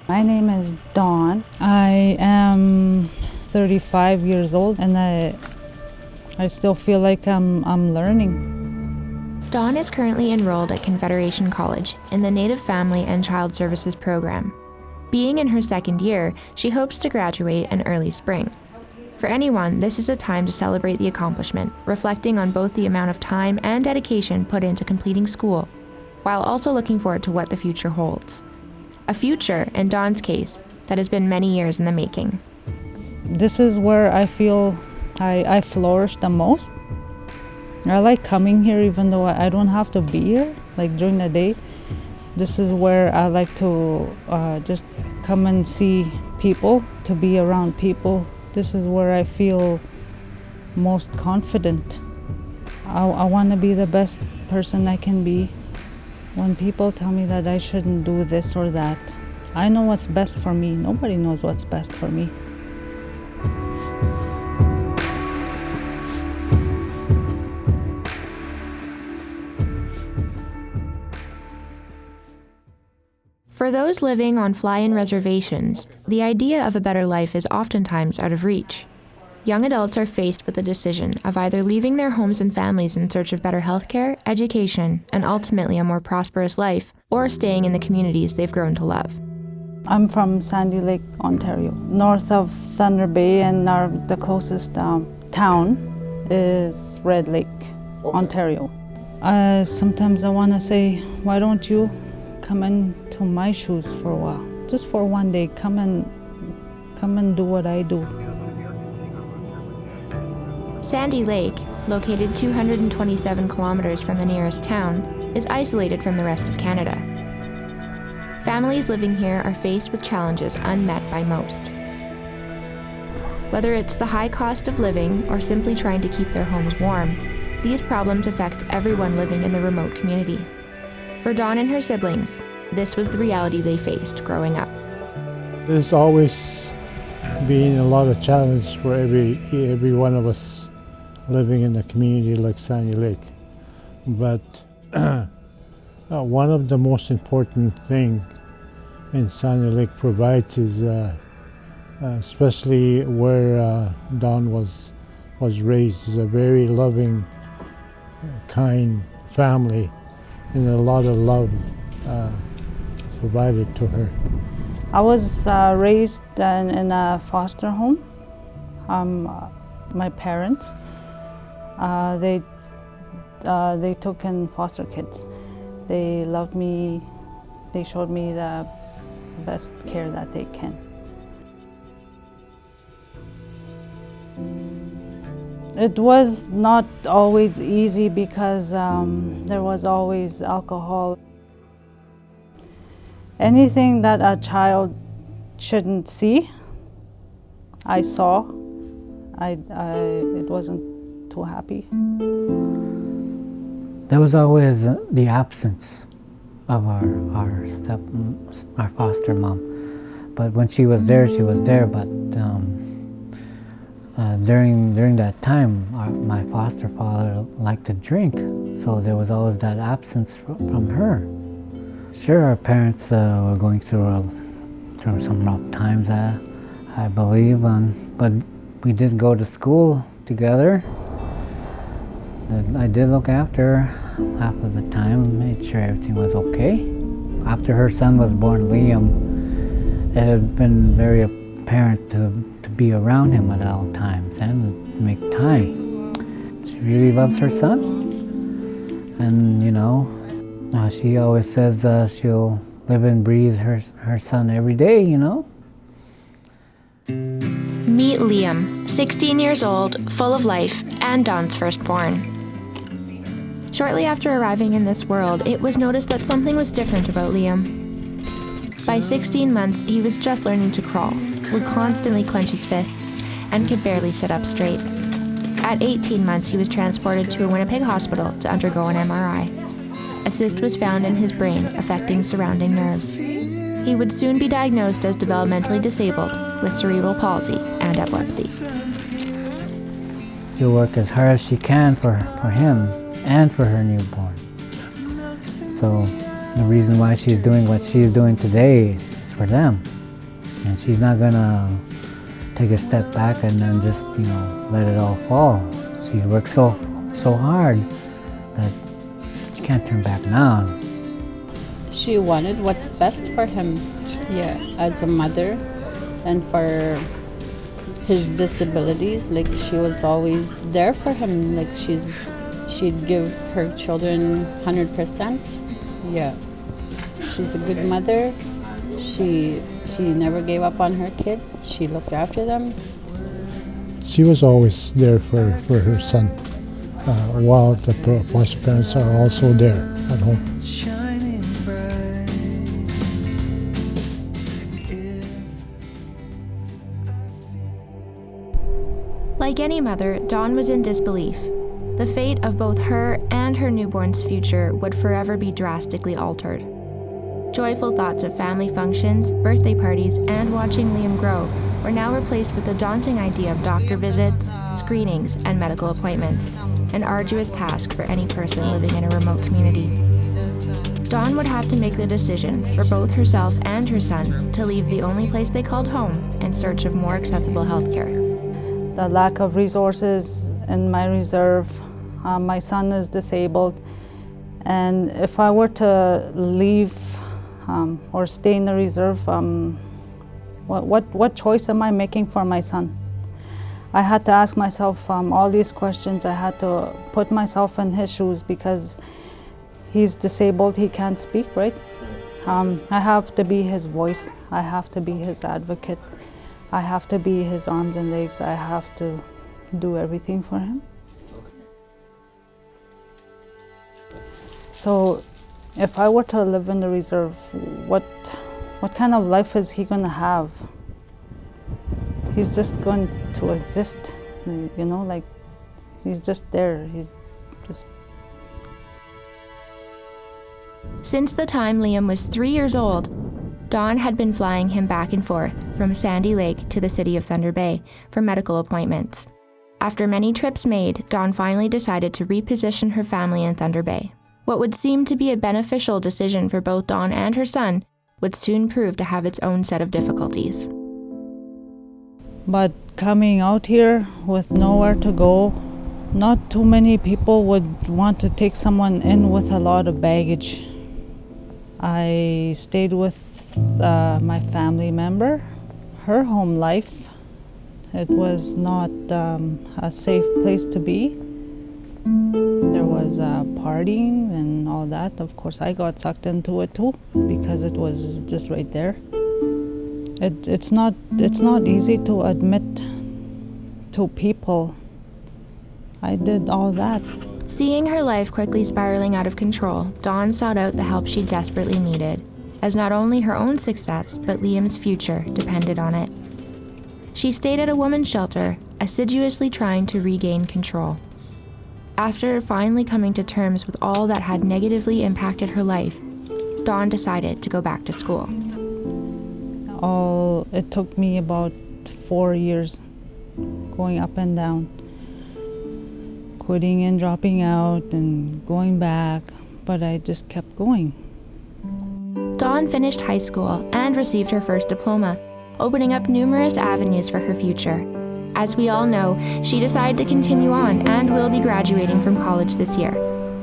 My name is Dawn. I am 35 years old and I still feel like I'm learning. Dawn is currently enrolled at Confederation College in the Native Family and Child Services program. Being in her second year, she hopes to graduate in early spring. For anyone, this is a time to celebrate the accomplishment, reflecting on both the amount of time and dedication put into completing school, while also looking forward to what the future holds. A future, in Dawn's case, that has been many years in the making. This is where I feel I flourish the most. I like coming here even though I don't have to be here, like during the day. This is where I like to just come and see people, to be around people. This is where I feel most confident. I want to be the best person I can be. When people tell me that I shouldn't do this or that, I know what's best for me. Nobody knows what's best for me. For those living on fly-in reservations, the idea of a better life is oftentimes out of reach. Young adults are faced with the decision of either leaving their homes and families in search of better healthcare, education, and ultimately a more prosperous life, or staying in the communities they've grown to love. I'm from Sandy Lake, Ontario, north of Thunder Bay, and the closest town is Red Lake, Ontario. Sometimes I want to say, why don't you come into my shoes for a while? Just for one day, come and do what I do. Sandy Lake, located 227 kilometers from the nearest town, is isolated from the rest of Canada. Families living here are faced with challenges unmet by most. Whether it's the high cost of living or simply trying to keep their homes warm, these problems affect everyone living in the remote community. For Dawn and her siblings, this was the reality they faced growing up. There's always been a lot of challenge for every one of us living in a community like Sandy Lake. But one of the most important thing in Sandy Lake provides is, especially where Dawn was raised, is a very loving, kind family, and a lot of love provided to her. I was raised in a foster home. My parents, they took in foster kids. They loved me. They showed me the best care that they can. It was not always easy because there was always alcohol. Anything that a child shouldn't see, I saw. It wasn't too happy. There was always the absence of our foster mom. But when she was there, she was there. But during that time, my foster father liked to drink, so there was always that absence from her. Sure, our parents were going through some rough times, I believe, but we did go to school together. I did look after her half of the time, made sure everything was okay. After her son was born, Liam, it had been very apparent to be around him at all times and make time. She really loves her son, and she always says she'll live and breathe her son every day, Meet Liam, 16 years old, full of life, and Dawn's firstborn. Shortly after arriving in this world, it was noticed that something was different about Liam. By 16 months, he was just learning to crawl, would constantly clench his fists, and could barely sit up straight. At 18 months, he was transported to a Winnipeg hospital to undergo an MRI. A cyst was found in his brain, affecting surrounding nerves. He would soon be diagnosed as developmentally disabled with cerebral palsy and epilepsy. She'll work as hard as she can for him and for her newborn. So the reason why she's doing what she's doing today is for them. And she's not gonna take a step back and then just, let it all fall. She's worked so hard that she can't turn back now. She wanted what's best for him, as a mother, and for his disabilities. Like, she was always there for him. Like, she'd give her children 100%. Yeah, she's a good mother. She never gave up on her kids. She looked after them. She was always there for her son, while the foster parents are also there at home. Like any mother, Dawn was in disbelief. The fate of both her and her newborn's future would forever be drastically altered. Joyful thoughts of family functions, birthday parties, and watching Liam grow were now replaced with the daunting idea of doctor visits, screenings, and medical appointments, an arduous task for any person living in a remote community. Dawn would have to make the decision for both herself and her son to leave the only place they called home in search of more accessible healthcare. The lack of resources in my reserve, my son is disabled, and if I were to leave or stay in the reserve, what choice am I making for my son? I had to ask myself all these questions. I had to put myself in his shoes because he's disabled, he can't speak, right? I have to be his voice, I have to be his advocate, I have to be his arms and legs, I have to do everything for him. So if I were to live in the reserve, what kind of life is he gonna have? He's just going to exist, like he's just there, he's just. Since the time Liam was 3 years old, Dawn had been flying him back and forth from Sandy Lake to the city of Thunder Bay for medical appointments. After many trips made, Dawn finally decided to reposition her family in Thunder Bay. What would seem to be a beneficial decision for both Dawn and her son would soon prove to have its own set of difficulties. But coming out here with nowhere to go, not too many people would want to take someone in with a lot of baggage. I stayed with my family member, her home life. It was not a safe place to be. There was partying and all that. Of course, I got sucked into it too because it was just right there. It's not easy to admit to people. I did all that. Seeing her life quickly spiraling out of control, Dawn sought out the help she desperately needed, as not only her own success, but Liam's future depended on it. She stayed at a women's shelter, assiduously trying to regain control. After finally coming to terms with all that had negatively impacted her life, Dawn decided to go back to school. It took me about 4 years going up and down, quitting and dropping out and going back, but I just kept going. Dawn finished high school and received her first diploma, opening up numerous avenues for her future. As we all know, she decided to continue on and will be graduating from college this year.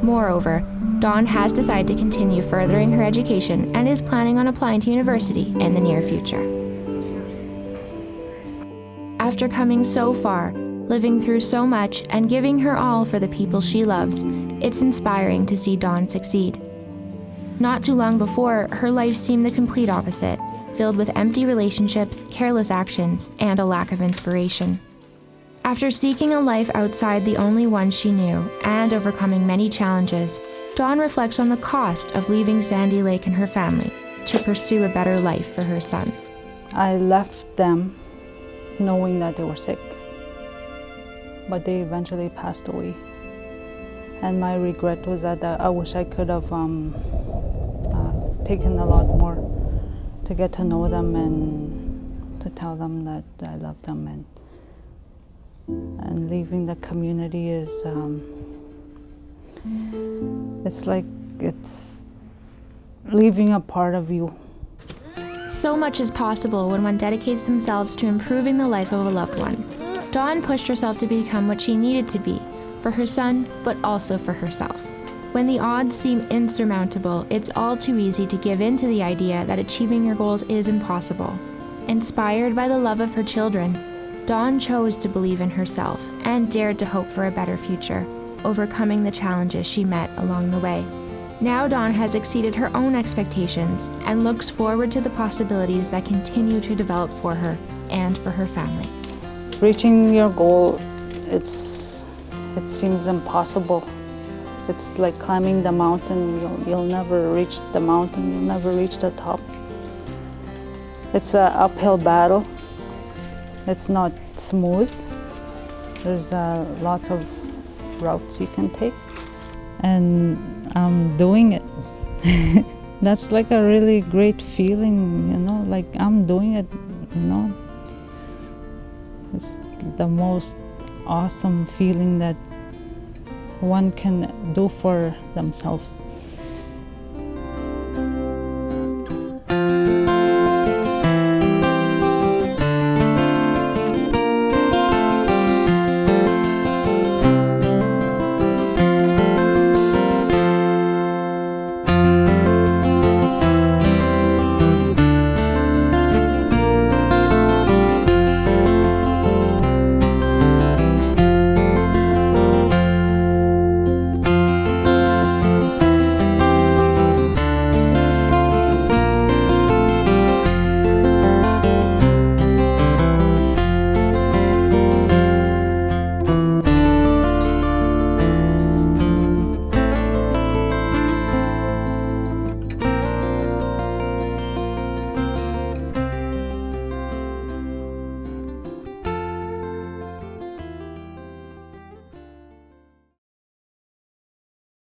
Moreover, Dawn has decided to continue furthering her education and is planning on applying to university in the near future. After coming so far, living through so much, and giving her all for the people she loves, it's inspiring to see Dawn succeed. Not too long before, her life seemed the complete opposite, filled with empty relationships, careless actions, and a lack of inspiration. After seeking a life outside the only one she knew, and overcoming many challenges, Dawn reflects on the cost of leaving Sandy Lake and her family to pursue a better life for her son. I left them knowing that they were sick, but they eventually passed away. And my regret was that I wish I could have taken a lot more to get to know them and to tell them that I love them. And leaving the community is, it's like it's leaving a part of you. So much is possible when one dedicates themselves to improving the life of a loved one. Dawn pushed herself to become what she needed to be, for her son, but also for herself. When the odds seem insurmountable, it's all too easy to give in to the idea that achieving your goals is impossible. Inspired by the love of her children, Dawn chose to believe in herself and dared to hope for a better future, overcoming the challenges she met along the way. Now Dawn has exceeded her own expectations and looks forward to the possibilities that continue to develop for her and for her family. Reaching your goal, it seems impossible. It's like climbing the mountain. You'll never reach the mountain. You'll never reach the top. It's an uphill battle. It's not smooth. There's lots of routes you can take. And I'm doing it. That's like a really great feeling, you know, like I'm doing it, you know. It's the most awesome feeling that one can do for themselves.